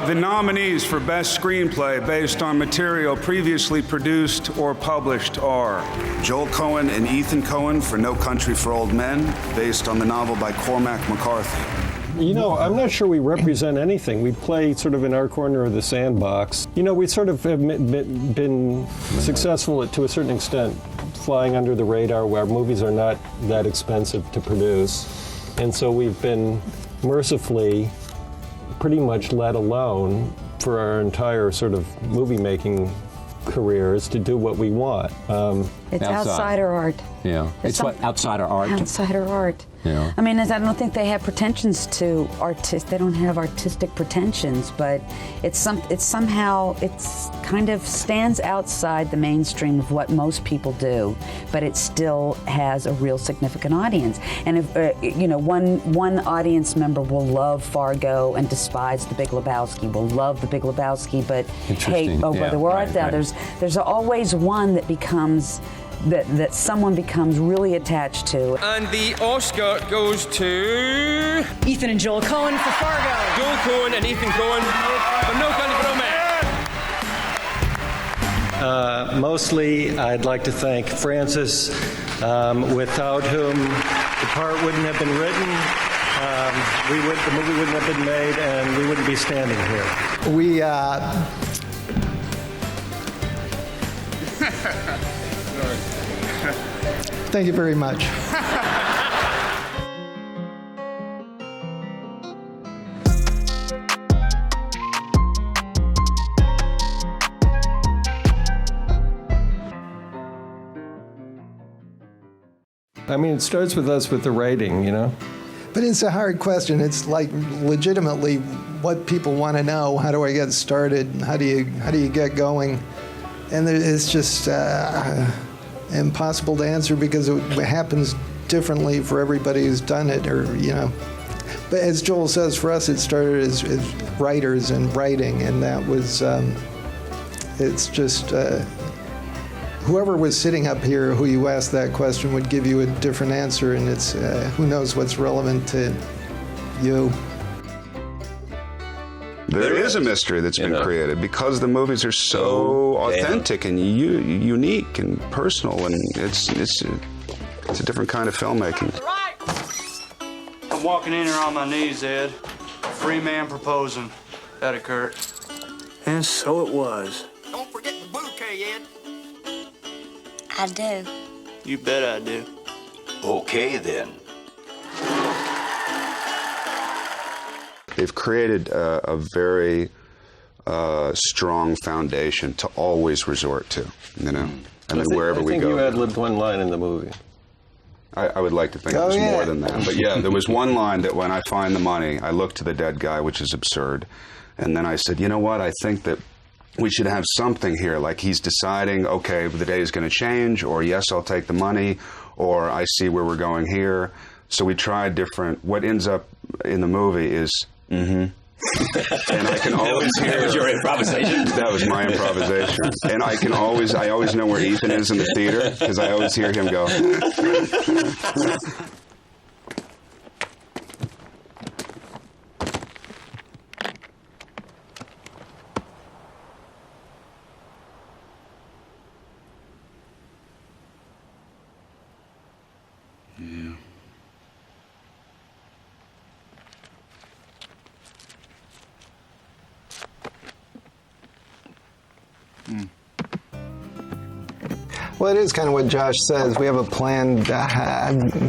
The nominees for Best Screenplay based on material previously produced or published are Joel Coen and Ethan Coen for No Country for Old Men, based on the novel by Cormac McCarthy. You know, I'm not sure we represent anything. We play sort of in our corner of the sandbox. You know, we sort of have been successful to a certain extent, flying under the radar where movies are not that expensive to produce. And so we've been mercifully pretty much let alone for our entire sort of movie-making careers to do what we want. It's outsider art. Yeah. It's what, outsider art? Outsider art. Yeah. I mean, I don't think they have pretensions to they don't have artistic pretensions, but it's somehow kind of stands outside the mainstream of what most people do, but it still has a real significant audience. And if you know, one audience member will love Fargo and despise The Big Lebowski, will love The Big Lebowski, but hate Oh Brother, Where Art Thou? There's always one that becomes that someone becomes really attached to. And the Oscar goes to Ethan and Joel Coen for Fargo. Joel Coen and Ethan Coen for No Country for Old Men. Mostly, I'd like to thank Francis, without whom the part wouldn't have been written, the movie wouldn't have been made, and we wouldn't be standing here. We, thank you very much. I mean, it starts with us with the writing, you know? But it's a hard question. It's like legitimately what people want to know. How do I get started? How do you get going? And it's just impossible to answer because it happens differently for everybody who's done it, or you know. But as Joel says, for us it started as writers and writing, and that was it's just whoever was sitting up here who you asked that question would give you a different answer, and it's who knows what's relevant to you. There is a mystery that's been created because the movies are so authentic and unique and personal, and it's a different kind of filmmaking. I'm walking in here on my knees, Ed. Free man proposing. That occurred. And so it was. Don't forget the bouquet, Ed. I do. You bet I do. Okay, then. They've created a very strong foundation to always resort to, you know. I mean, wherever we go. I think you ad-libbed one line in the movie. I would like to think it was more than that. But yeah, there was one line that when I find the money, I look to the dead guy, which is absurd. And then I said, you know what, I think that we should have something here, like he's deciding, okay, the day is going to change, or yes, I'll take the money, or I see where we're going here. So we tried different, what ends up in the movie is, and I can always hear... That was your improvisation? That was my improvisation. And I always know where Ethan is in the theater, because I always hear him go... Yeah. Well, it is kind of what Josh says. We have a plan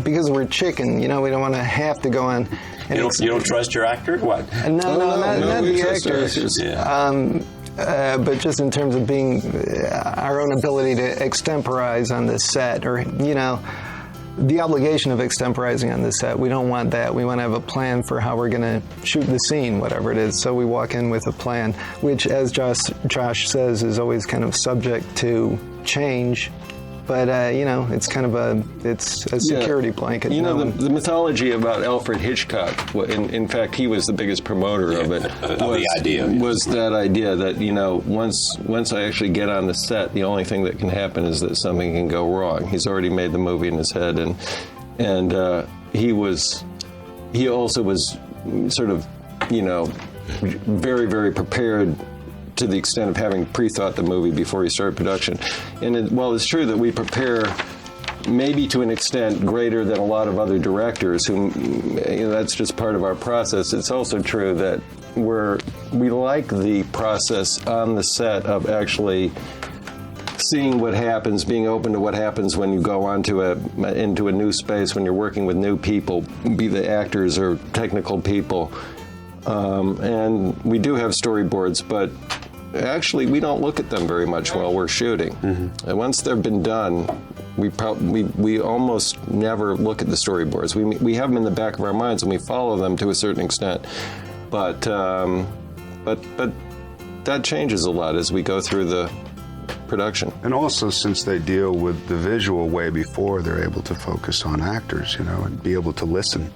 because we're chicken. You know, we don't want to have to go on. You don't trust your actor? What? No, not the actors. Yeah. But just in terms of being our own ability to extemporize on the set, or you know, the obligation of extemporizing on the set. We don't want that. We want to have a plan for how we're going to shoot the scene, whatever it is. So we walk in with a plan, which, as Josh says, is always kind of subject to change. But, you know, it's kind of a security blanket. You know, the mythology about Alfred Hitchcock, in fact, he was the biggest promoter of it. Was that idea that, you know, once I actually get on the set, the only thing that can happen is that something can go wrong. He's already made the movie in his head, and he also was sort of, you know, very, very prepared to the extent of having pre-thought the movie before you start production. And while it's true that we prepare maybe to an extent greater than a lot of other directors, who, that's just part of our process, it's also true that we like the process on the set of actually seeing what happens, being open to what happens when you go into a new space, when you're working with new people, be they actors or technical people. And we do have storyboards, but actually we don't look at them very much while we're shooting. Mm-hmm. And once they've been done, we almost never look at the storyboards. We have them in the back of our minds and we follow them to a certain extent. But that changes a lot as we go through the production. And also, since they deal with the visual way before, they're able to focus on actors, and be able to listen.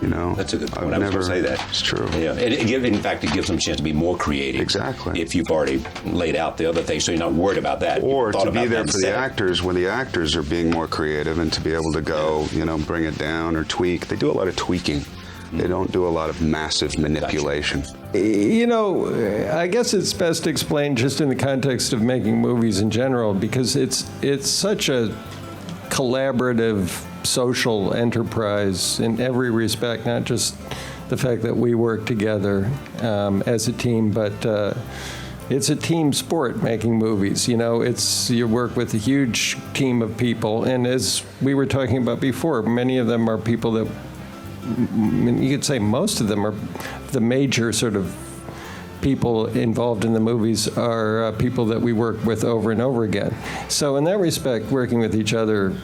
That's a good point. I was going to say that. It's true. Yeah, in fact, it gives them a chance to be more creative. Exactly. If you've already laid out the other things, so you're not worried about that. Or to be there for the actors when the actors are being more creative, and to be able to go, bring it down or tweak. They do a lot of tweaking. They don't do a lot of massive manipulation. I guess it's best explained just in the context of making movies in general, because it's such a collaborative social enterprise in every respect, not just the fact that we work together as a team, but it's a team sport making movies. You work with a huge team of people, and as we were talking about before, many of them are people that, you could say most of them are the major sort of people involved in the movies are people that we work with over and over again. So in that respect, working with each other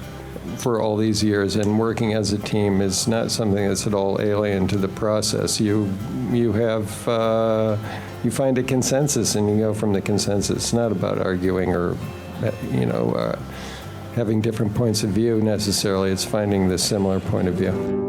for all these years and working as a team is not something that's at all alien to the process. You find a consensus and you go from the consensus. It's not about arguing or having different points of view necessarily. It's finding the similar point of view.